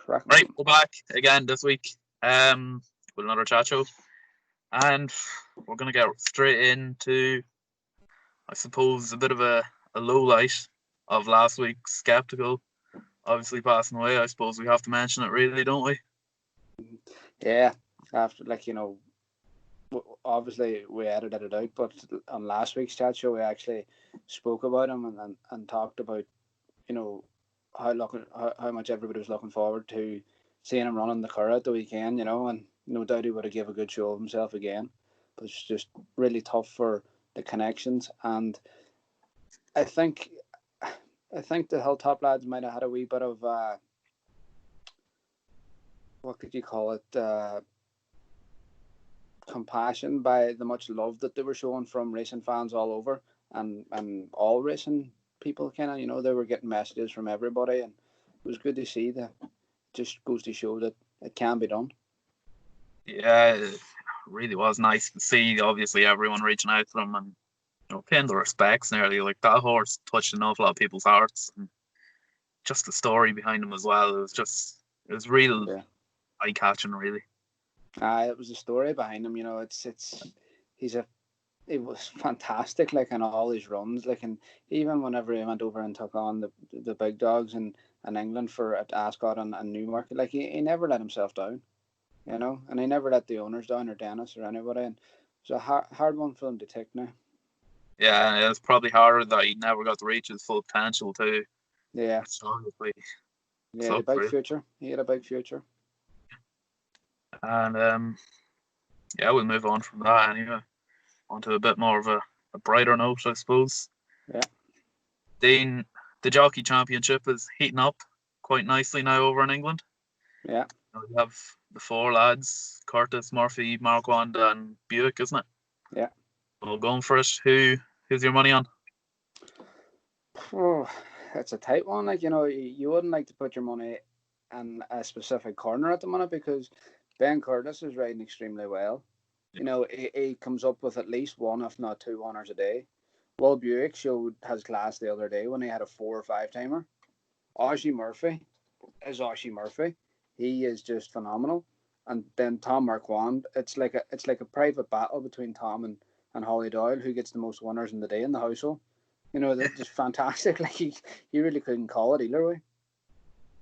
Crack Right, on. we're back again this week with another chat show. And we're going to get straight into, I suppose, a bit of a low light of last week's Skeptical. Obviously passing away, I suppose we have to mention it really, don't we? Yeah, after obviously we edited it out, but on last week's chat show we actually spoke about him and talked about how much everybody was looking forward to seeing him running the car at the weekend, and no doubt he would have gave a good show of himself again. But it's just really tough for the connections, and I think the Hilltop lads might have had a wee bit of what could you call it? Compassion by the much love that they were showing from racing fans all over, and all racing people they were getting messages from everybody, and it was good to see that. Just goes to show that it can be done. Yeah, it really was nice to see obviously everyone reaching out to them and paying the respects nearly. Like, that horse touched an awful lot of people's hearts, and just the story behind him as well. It was real eye catching, really. It was a story behind him. He was fantastic, like, in all his runs, like, and even whenever he went over and took on the big dogs in England at Ascot and Newmarket, like, he never let himself down, and he never let the owners down or Dennis or anybody, and it's a hard one for him to take now. Yeah, it was probably harder that he never got to reach his full potential too. Yeah. He had a big future. And we'll move on from that anyway. Onto a bit more of a brighter note, I suppose. Yeah. Dean, the Jockey Championship is heating up quite nicely now over in England. Yeah. We have the four lads: Curtis, Murphy, Marquand, and Buick, isn't it? Yeah. Well, going for it. Who's your money on? Oh, it's a tight one. Like, you wouldn't like to put your money in a specific corner at the minute because Ben Curtis is riding extremely well. He comes up with at least one, if not two winners a day. Will Buick showed his class the other day when he had a 4 or 5 timer. Ossie Murphy is Ossie Murphy. He is just phenomenal. And then Tom Marquand, it's like a private battle between Tom and Holly Doyle, who gets the most winners in the day in the household. They're just fantastic. Like, you really couldn't call it either way.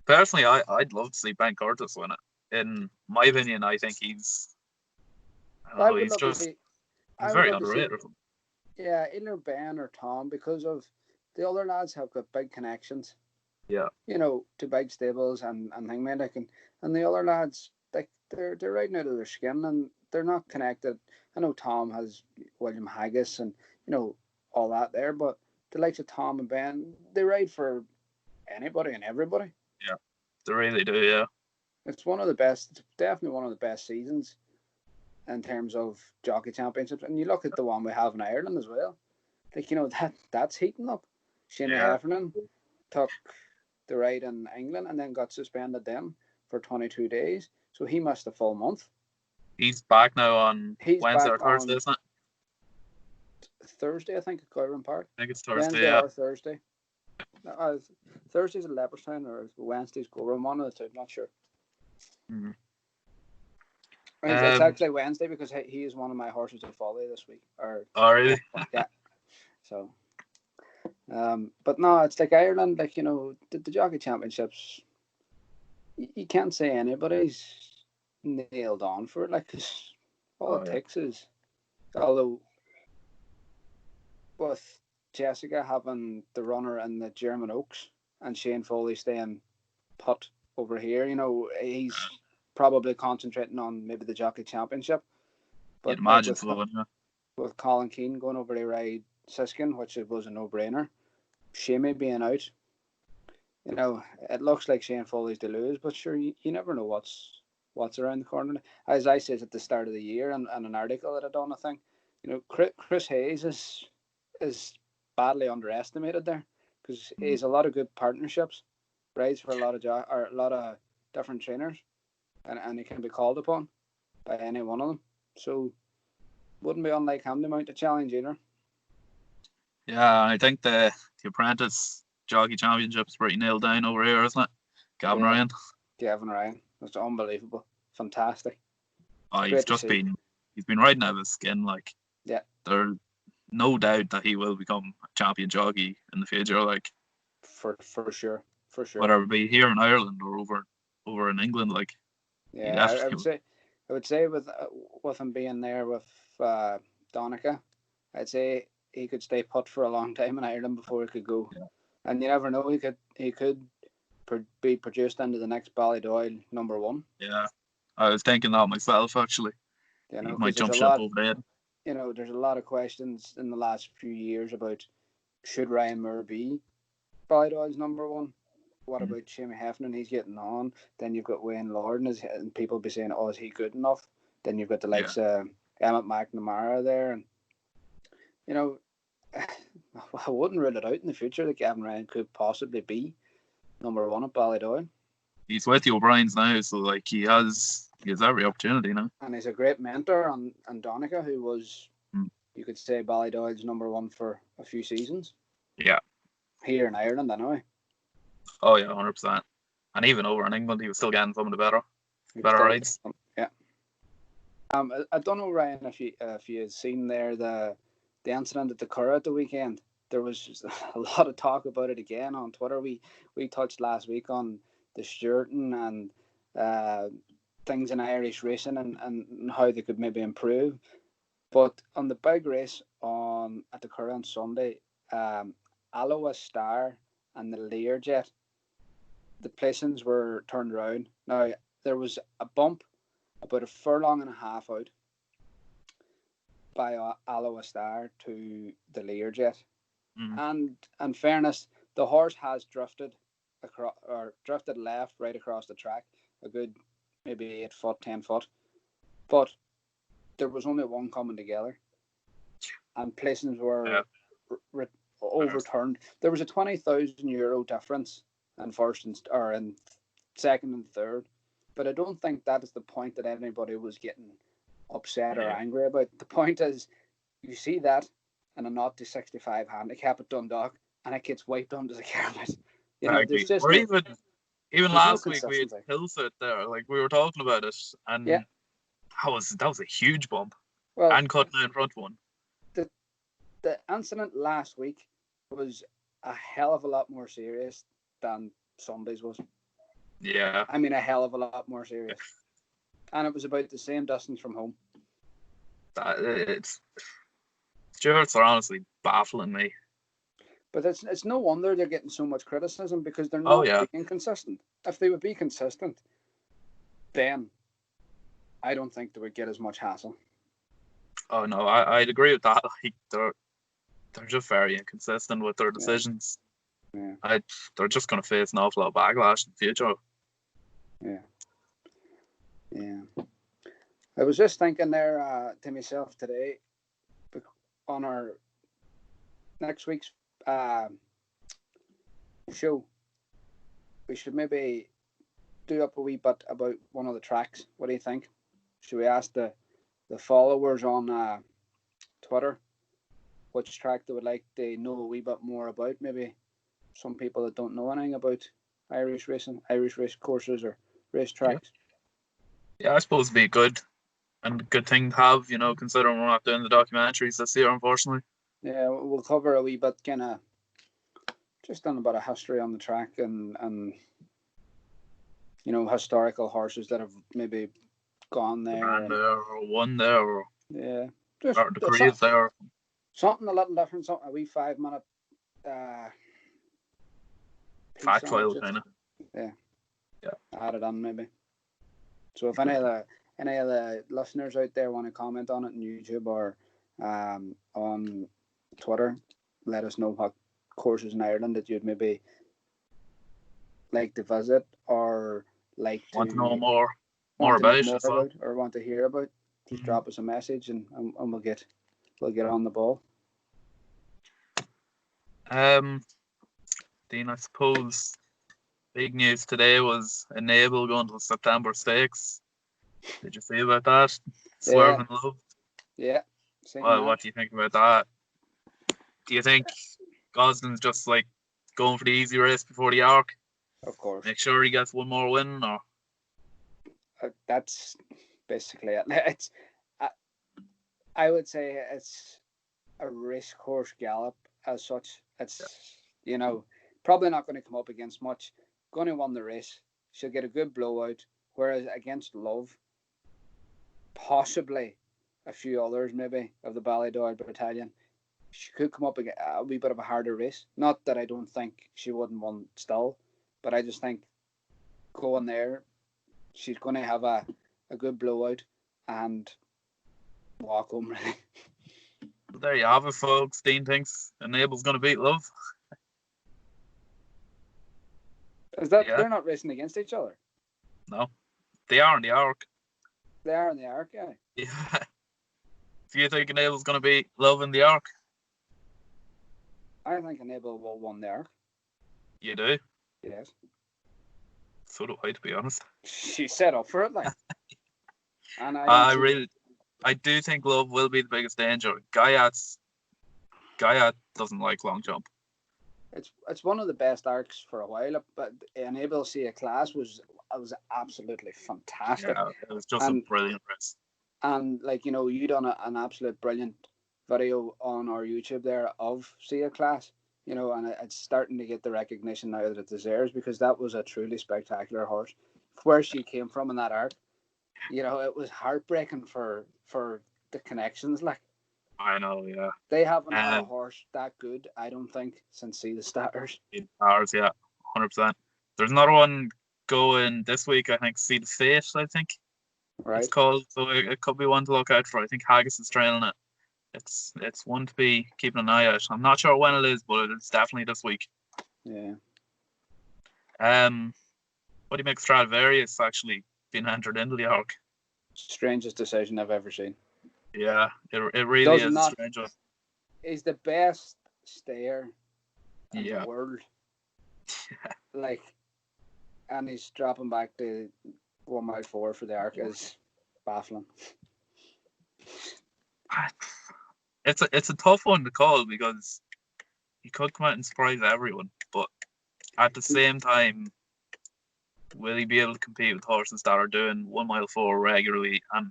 Personally, I'd love to see Ben Curtis win it. In my opinion, I think he's very underrated. Yeah, either Ben or Tom, because of the other lads have got big connections. Yeah. To big stables and things like that. And the other lads, like, they're riding out of their skin and they're not connected. I know Tom has William Haggis and all that there, but the likes of Tom and Ben, they ride for anybody and everybody. Yeah, they really do. Yeah. It's definitely one of the best seasons in terms of jockey championships. And you look at the one we have in Ireland as well. Like, that's heating up. Shane Heffernan took the ride in England and then got suspended then for 22 days. So he missed a full month. He's back now on Wednesday or Thursday, isn't it? Thursday, I think, at Gowran Park. I think it's Thursday, Wednesday or Thursday. Thursday's at Leopardstown or Wednesday's Gowran, one of the two, I'm not sure. Mm-hmm. It's actually Wednesday because he is one of my horses to follow this week. Oh, really? Yeah. So, but no, it's like Ireland, like, the Jockey Championships, you can't say anybody's nailed on for it, like, cause all it takes is, although with Jessica having the runner in the German Oaks and Shane Foley staying put over here, he's probably concentrating on maybe the Jockey Championship. But you'd imagine with Colin Keane going over to ride Siskin, which it was a no-brainer, Shamey being out, it looks like Shane Foley's to lose, but sure, you never know what's around the corner. As I said at the start of the year, and an article that I done, I think, Chris Hayes is badly underestimated there because he has a lot of good partnerships, rides for a lot of different trainers, and he can be called upon by any one of them. So wouldn't be unlike him to mount a challenge either. Yeah, I think the Apprentice Jockey Championship's pretty nailed down over here, isn't it? Gavin Ryan. Gavin Ryan. That's unbelievable. Fantastic. Oh, It's great to see. he's been riding out of his skin. Like, Yeah, there's no doubt that he will become a champion jockey in the future. Like, for sure. For sure. whether it be here in Ireland or over in England, like he Yeah, I definitely would will. say, with him being there with Donica, I'd say he could stay put for a long time in Ireland before he could go. Yeah. And you never know, he could be produced into the next Ballydoyle #1. Yeah, I was thinking that myself actually. You He know, might because there's jump a ship lot. over there. There's a lot of questions in the last few years about should Ryan Moore be Ballydoyle's #1. What Mm. about Jamie Heffernan? He's getting on. Then you've got Wayne Lord, and people be saying, "Oh, is he good enough?" Then you've got the Yeah, likes of Emmett McNamara there, and you know, I wouldn't rule it out in the future that Gavin Ryan could possibly be #1 at Ballydoyle. he's with the O'Briens now, so like he has every opportunity now. And he's a great mentor on Donica, who was, Mm. you could say, Ballydoyle's #1 for a few seasons Yeah. here in Ireland, anyway. Oh yeah, 100%. And even over in England, he was still getting some of the He was better still, rides. yeah. I don't know, Ryan, if you had seen there the incident at the Curragh at the weekend. There was just a lot of talk about it again on Twitter. We touched last week on the stewarding and things in Irish racing and how they could maybe improve. But on the big race at the Curragh on Sunday, Alloa Star and the Learjet, the placings were turned around. Now there was a bump about a furlong and a half out by Alloa Star to the Learjet. Mm. And in fairness, the horse has drifted across or drifted left right across the track a good maybe 8 foot, 10 foot, but there was only one coming together, and placings Yeah. were overturned. There was a €20,000 difference in in second and third, but I don't think that is the point that anybody was getting upset or Yeah. angry about. The point is, you see that in a 0 to 65 handicap at Dundalk, and it gets wiped under the carpet. There's Exactly. just Or even there's no last week we had consistency. Hillsit there. Like we were talking about it, Yeah, and that was a huge bump well, and cutting out in front one. the the incident last week was a hell of a lot more serious than Sunday's was. Yeah. I mean, a hell of a lot more serious, and it was about the same distance from home. It's Stewards are honestly baffling me. But it's no wonder they're getting so much criticism because they're Oh not yeah. being consistent. If they would be consistent, then I don't think they would get as much hassle. Oh no, I'd agree with that. Like they're just very inconsistent with their decisions. Yeah. They're just going to face an awful lot of backlash in the future. Yeah. I was just thinking there to myself today on our next week's show, we should maybe do up a wee bit about one of the tracks. What do you think? Should we ask the followers on Twitter which track they would like to know a wee bit more about? Maybe some people that don't know anything about Irish racing, Irish race courses or race tracks. Yeah, I suppose it'd be good thing to have, considering we're not doing the documentaries this year, unfortunately. Yeah, we'll cover a wee bit, kind of just on about a history on the track and historical horses that have maybe gone there. And there, or won there, or Yeah, the craze there. Something a little different, something a wee 5 minute Fact file, kind of. Yeah. Yeah. Add it on maybe. So if any of the listeners out there want to comment on it on YouTube or on Twitter, let us know what courses in Ireland that you'd maybe like to visit or want to know more about or want to hear about. Just drop us a message and we'll get on the ball. Dean, I suppose big news today was Enable going to the September Stakes. Did you see about that? Swerving Love. Yeah. Well, what do you think about that? Do you think Gosden's just like going for the easy race before the arc? Of course. Make sure he gets one more win, or That's basically it. It's, I, I would say it's a race course gallop as such. Yeah. It's, probably not going to come up against much. Going to win the race. She'll get a good blowout. Whereas against Love, possibly a few others maybe of the Ballydor battalion, she could come up against a wee bit of a harder race. Not that I don't think she wouldn't win still, but I just think going there, she's going to have a good blowout and walk home really. But there you have it, folks. Dean thinks Enable's going to beat Love. Is that Yeah. they're not racing against each other? No. They are in the arc. They are in the arc, yeah. Yeah. Do you think Enable's going to beat Love in the arc? I think Enable will win the arc. You do? Yes. So do I, to be honest. She's set up for it, like. And I do think Love will be the biggest danger. Guyat doesn't like long jump. It's one of the best arcs for a while, but Enable See a Class was absolutely fantastic. Yeah, it was just a brilliant race. And you done an absolute brilliant video on our YouTube there of See a Class, and it's starting to get the recognition now that it deserves, because that was a truly spectacular horse. Where she came from in that arc, it was heartbreaking for the connections. Like, I know, yeah. They haven't had a horse that good, I don't think, since See the Stars. Ours, yeah, 100%. There's another one going this week, I think, See the Fate, I think. Right. It's called, so it could be one to look out for. I think Haggis is trailing it. It's one to be keeping an eye out. I'm not sure when it is, but it's definitely this week. Yeah. What do you make Stradivarius actually being entered into the arc? Strangest decision I've ever seen. Yeah, it really is a strange one. He's the best stayer in the world. Like, and he's dropping back to 1 mile 4 for the arc is baffling. It's a tough one to call, because he could come out and surprise everyone, but at the same time, will he be able to compete with horses that are doing 1 mile 4 regularly and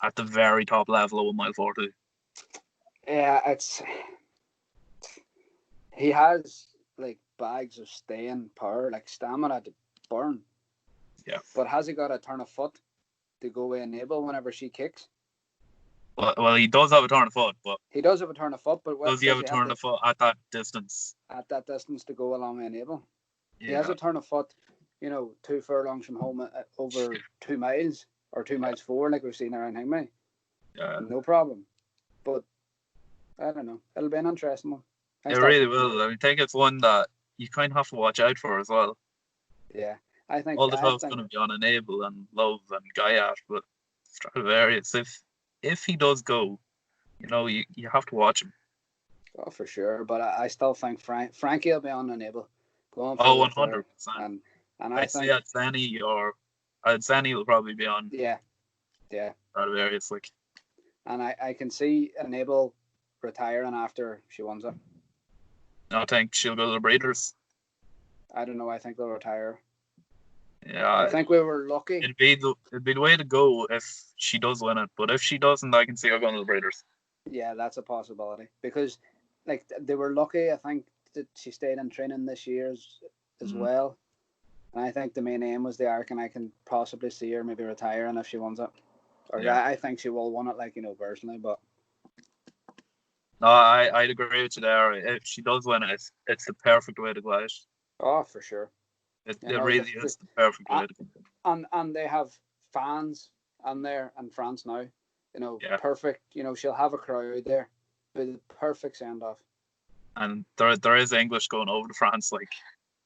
at the very top level of 1 mile 4 too? Yeah, he has like bags of staying power, like stamina to burn. Yeah. But has he got a turn of foot to go away Enable whenever she kicks? Well, he does have a turn of foot, but he does have a turn of foot, but does he have a turn of foot at that distance? At that distance to go along with Enable, yeah. He has a turn of foot, 2 furlongs from home over 2 miles or 2 miles 4, like we've seen around Hingmay. Yeah, no problem. But I don't know. It'll be an interesting one. It really will. I think it's one that you kind of have to watch out for as well. Yeah, I think all the stuff's going to be on Enable and Love and Guyat, but Stradivarius, if he does go, you have to watch him. Oh, for sure. But I still think Frankie will be on Enable. Going 100%. And I think Adzani will probably be on. Yeah. Stradivarius, like. And I can see Enable retiring after she wins it. I think she'll go to the breeders. I don't know. I think they'll retire. Yeah, I think we were lucky. It'd be the way to go if she does win it, but if she doesn't, I can see her going to the breeders. Yeah, that's a possibility, because they were lucky. I think that she stayed in training this year as well, and I think the main aim was the arc, and I can possibly see her maybe retiring if she wins it. Or I think she will win it, personally, but. No, I'd agree with you there. If she does win it, it's the perfect way to go out. Oh, for sure. It really is the perfect way to go. And they have fans on there in France now. Perfect. She'll have a crowd there. Be the perfect send off. And there is English going over to France, like.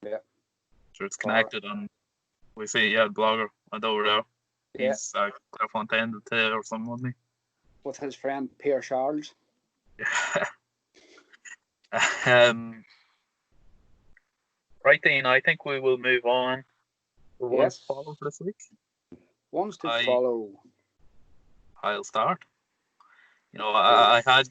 Yeah. So it's connected, and we see the blogger went over there. Yeah. He's Clairefontaine or something, wasn't he? With his friend Pierre Charles. Yeah. Right, Dean, I think we will move on. Ones to follow for this week? Ones to follow. I'll start. I had...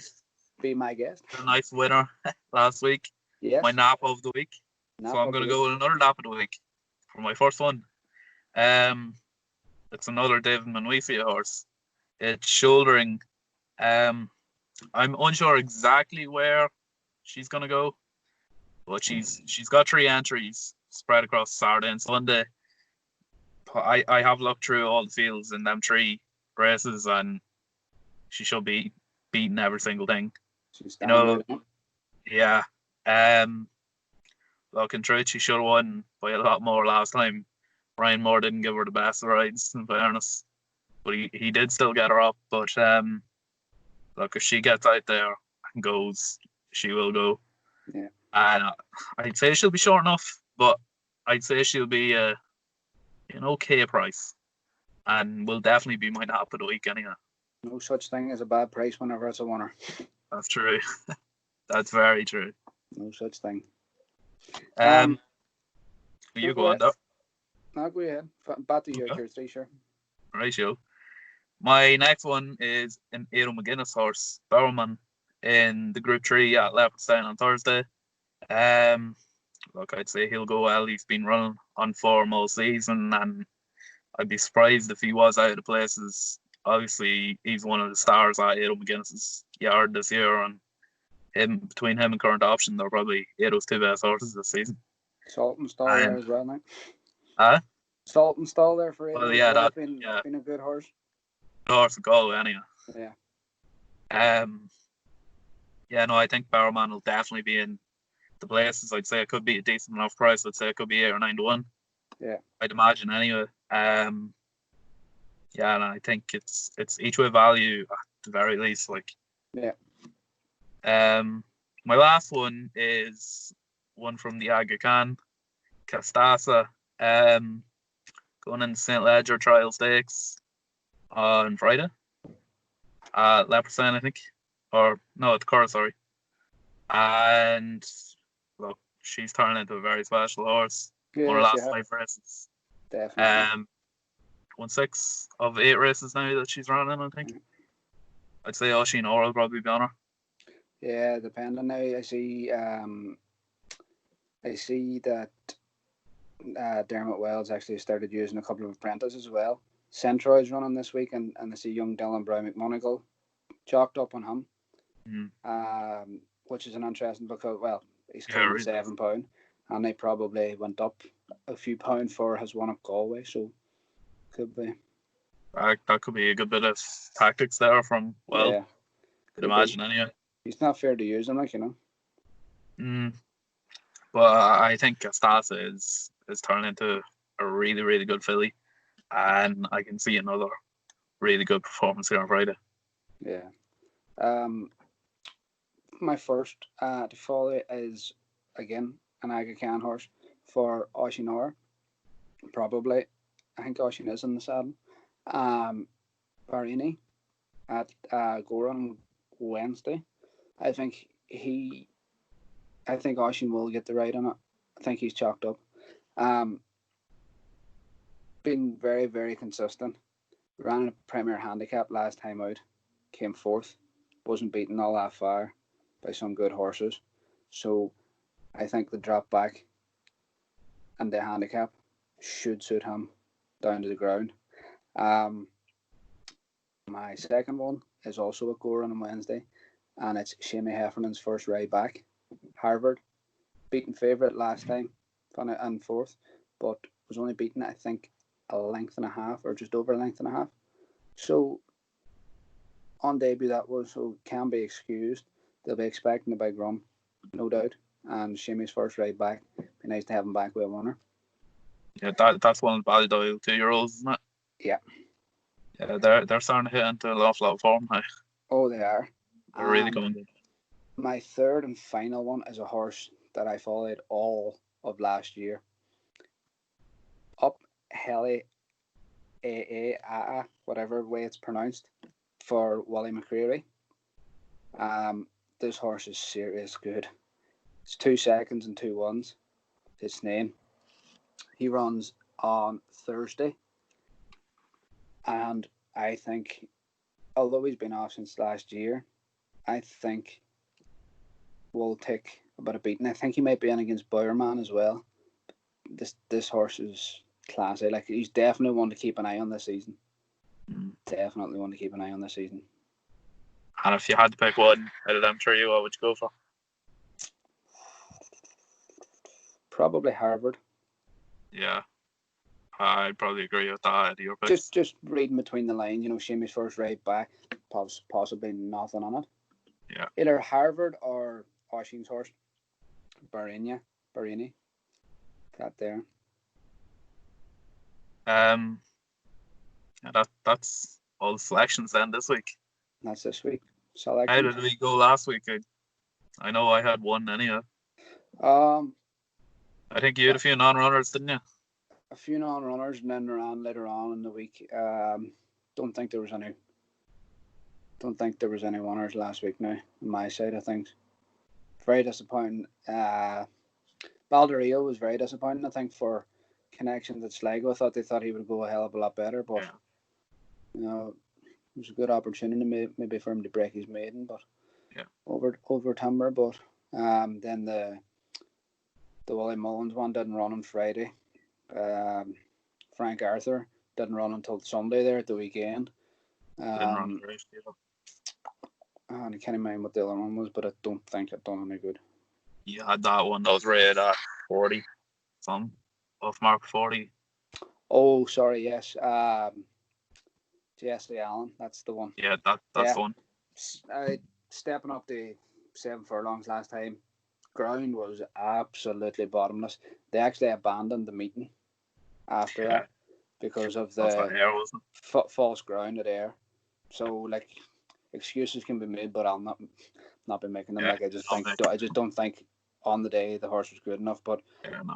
Be my guest. A nice winner last week. Yes. My nap of the week. So I'm going to go with another nap of the week for my first one. It's another David Manwifia horse. It's shouldering. I'm unsure exactly where she's gonna go, but she's got 3 entries spread across Saturday and Sunday. I have looked through all the fields in them 3 races, and she should be beating every single thing. She's You standing know, out. yeah. Look, in truth, she should have won by a lot more last time. Ryan Moore didn't give her the best of rides, in fairness, but he did still get her up. But look, if she gets out there and goes, she will go. Yeah. And I'd say she'll be short enough, but I'd say she'll be an okay price, and will definitely be my nap of the week anyhow. No such thing as a bad price whenever it's a winner. That's true. That's very true. No such thing. You go on, though. No, go ahead. Back to your Okay. tier 3, sure. Right, you. My next one is an Aidan McGuinness horse, Bowerman, in the Group 3 at Leopardstown on Thursday. Look, I'd say he'll go well. He's been running on form all season, and I'd be surprised if he was out of the places. Obviously, he's one of the stars at Aidan McGuinness's yard this year, and between him and Current Option, they're probably Aidan's 2 best horses this season. Salt and Stall there as well now. Huh? Salt and Stall there for Aidan. Well, yeah, well. been a good horse. Horse to go anyhow. Yeah. Yeah, no, I think Bowerman will definitely be in the places. I'd say it could be a decent enough price. I'd say it could be 8 or 9 to 1. Yeah. I'd imagine anyway. Yeah, and I think it's each way value at the very least. Like. Yeah. My last one is one from the Aga Khan, Castasa. Going in the St. Ledger Trial Stakes on Friday. Leopardstown, I think. Or, no, at the Curragh, sorry. And, look, she's turning into a very special horse. Yeah, One of the last 5 races. Definitely. Won 6 of 8 races now that she's running, I think. I'd say Oisin Orr will probably be on her. Yeah, depending now. I see that Dermot Wells actually started using a couple of apprentices as well. Centroid's running this week, and I see young Dylan Brown McMonagle chalked up on him, which is an interesting because, well, he's claiming £7, and they probably went up a few pounds for his one at Galway, so could be. That could be a good bit of tactics there from, well, yeah, could imagine anyway. He's not fair to use him, like, you know. But I think Castasa is turning into a really, really good filly, and I can see another really good performance here on Friday. Yeah. My first to follow is, again, an Aga Khan horse for Oisin Orr. Probably. I think Oisin is in the saddle. Barini at Goran Wednesday. I think Oisin will get the right on it. I think he's chalked up. Been very, very consistent. Ran a Premier Handicap last time out. Came fourth. Wasn't beaten all that far by some good horses. So I think the drop back and the handicap should suit him down to the ground. My second one is also at Goran on Wednesday, and it's Shamie Heffernan's first ride back. Harvard, beaten favourite last time, and fourth, but was only beaten, I think, a length and a half, or just over a length and a half. So, on debut that was, so can be excused. They'll be expecting a big run, no doubt. And Shamie's first ride back, be nice to have him back with a winner. Yeah, that's one of the Ballydoyle 2-year-olds, isn't it? Yeah. Yeah, they're starting to hit into an awful lot of form now. Oh, they are. They're really coming good. My third and final one is a horse that I followed all of last year. Up Heli whatever way it's pronounced, for Wally McCreary. This horse is serious good. It's 2 seconds and 2 ones. His name. He runs on Thursday. And I think, although he's been off since last year, I think will take a bit of beating. I think he might be in against Bowerman as well. This horse is classy. Like, he's definitely one to keep an eye on this season. Mm. Definitely one to keep an eye on this season. And if you had to pick one out of them three, what would you go for? Probably Harvard. Yeah, I'd probably agree with that. Your picks. Just reading between the lines, Shammy's first right back, possibly nothing on it. Yeah. Either Harvard or Oisin's horse, Barini. That there. That's all the selections then this week. That's this week. How did we go last week? I know I had one anyway. I think you had a few non-runners, didn't you? A few non-runners, and then later on in the week. Don't think there was any winners last week now, on my side of things. Very disappointing. Balderillo was very disappointing, I think, for connections at Sligo. I thought they thought he would go a hell of a lot better, but it was a good opportunity maybe for him to break his maiden, but over timber. But then the Willie Mullins one didn't run on Friday. Frank Arthur didn't run until Sunday there at the weekend. Didn't run great, and I can't remember what the other one was, but I don't think it done any good. You had that one that was rated at 40, some off mark 40. Oh, sorry, yes. Jesse Allen, that's the one. Yeah, that's the one. Stepping up the 7 furlongs last time, ground was absolutely bottomless. They actually abandoned the meeting after that because of the false ground at Ayr. So, excuses can be made, but I'll not be making them. I just don't think on the day the horse was good enough. But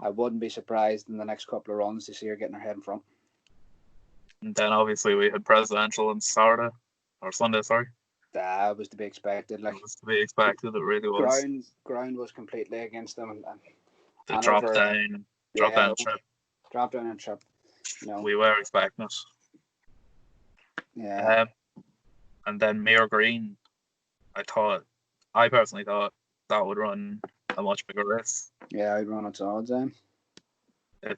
I wouldn't be surprised in the next couple of runs to see her getting her head in front. And then obviously we had presidential on Saturday or Sunday. Sorry, that was to be expected. It was to be expected. It really was. Ground was completely against them, and the drop down and trip. We were expecting it. Yeah. And then Mere Green, I personally thought that would run a much bigger race. Yeah, I'd run its odds then. It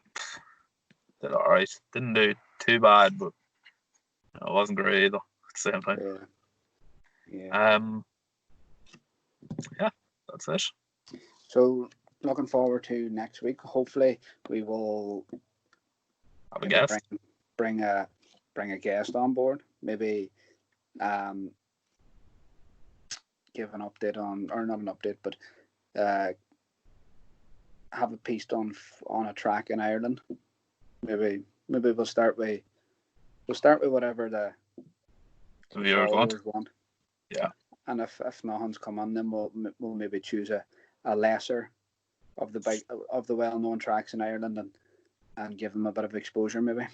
did alright. Didn't do too bad, but it wasn't great either at the same time. Yeah, that's it. So looking forward to next week. Hopefully we will have a guest. Bring a guest on board. Maybe give an update on, or not an update, but have a piece on a track in Ireland. Maybe we'll start with whatever the viewers want. Yeah. And if nothing's come on, then we'll maybe choose a lesser of the well-known tracks in Ireland and give them a bit of exposure maybe.